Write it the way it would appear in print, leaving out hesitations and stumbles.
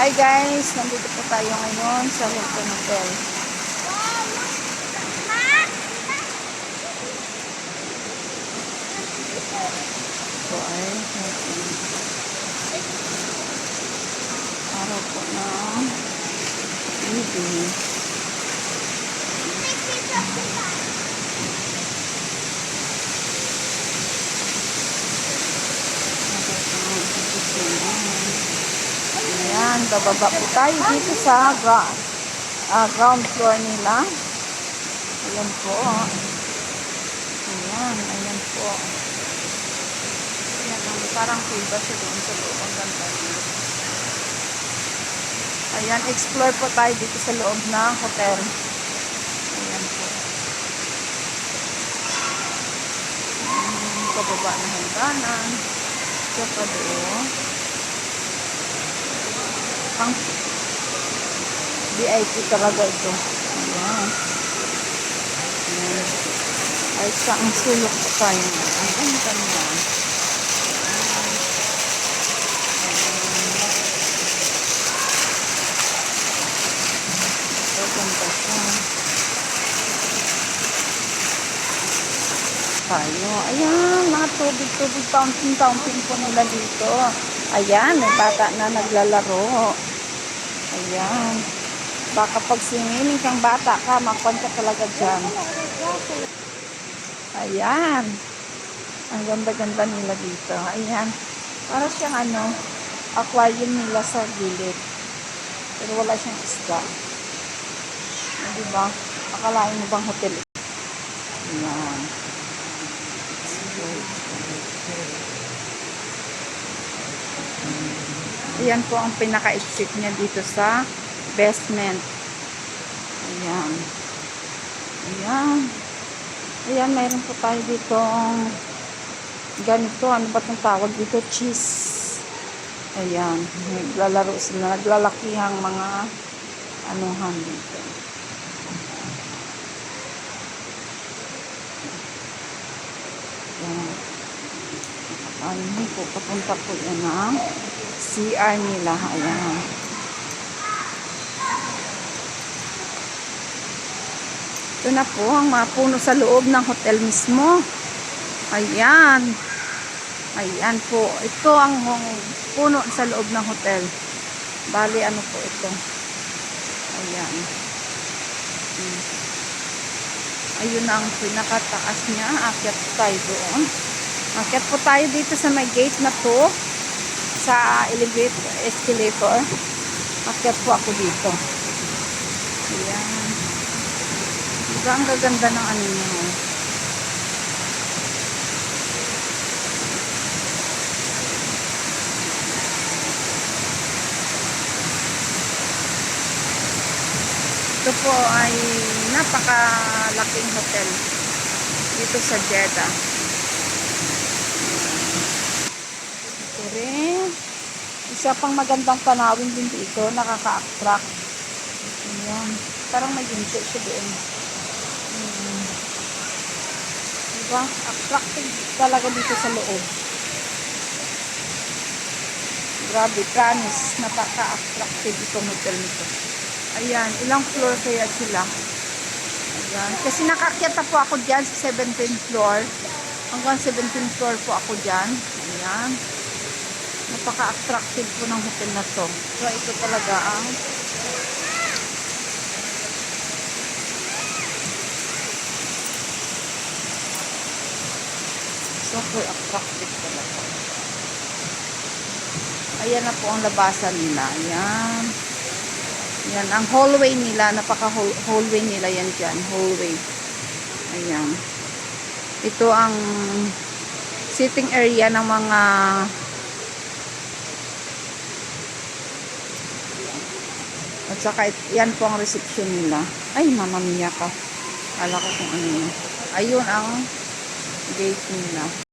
Hi guys, nandito po tayo ngayon sa Hilton Hotel. Ito ay araw po ng evening. Ayan, bababa po tayo dito sa ground floor nila. Ayan po. Ayan po. Ayan, parang kuba siya doon sa loob. Ang ganda niya. Ayan, explore po tayo dito sa loob ng hotel. Ayan po. Pababa na hangganan. Ito pa doon. Pang VIP talaga ito. Ayan. Ayan. Ay, ang sulok po tayo. Ang ganda. Ito ganda siya. Tayo. Ayan, mga tubig fountain po nila dito. Ayan, may bata na naglalaro. Ayan. Baka pag swimming kang bata ka, makuan ka talaga dyan. Ayan. Ang ganda-ganda nila dito. Ayan. Para siyang aquarium nila sa gilid. Pero wala siyang isda. Diba? Akalain mo bang hotel? Ayan. Ayan po ang pinaka-exit niya dito sa basement. Ayan. Ayan. Ayan, mayroon po tayo dito ganito. Ano ba itong tawag dito? Cheese. Ayan. Naglalaro sila. Naglalakihang mga anuhan dito. Ayan. Ayan po. Papunta po yan ang CR nila. Ayan. Ito na po ang mga puno sa loob ng hotel mismo. Ayan. Ayan po. Ito ang puno sa loob ng hotel. Bali, ano po ito? Ayan. Ayun ang pinakataas niya. Akyat po tayo doon. Akyat po tayo dito sa may gate na to. Sa escalator. Akyat po ako dito. Ayan. Diba ang gaganda ng ano niya. Ito po ay napakalaking hotel dito sa Jeddah. Ito rin. Isa pang magandang tanawin din dito. Nakaka-attract. Ayan. Parang may ginto siya doon. Diba? Attractive talaga dito sa loob. Grabe, promise. Napaka-attractive itong hotel nito. Ayan, ilang floor kaya sila? Ayan. Kasi nakakyat po ako dyan sa 17th floor. Hanggang 17th floor po ako dyan. Ayan. Napaka-attractive po ng hotel na to. So, ito talaga ang super attractive talaga. Ayan na po ang labasan nila. Ayan. Ayan. Ang hallway nila. Napaka-hallway nila yan dyan. Hallway. Ayan. Ito ang sitting area ng mga at saka yan po ang reception nila. Ay, mamamiya ka. Kala ko kung ano yun. Ayun ang gate nila.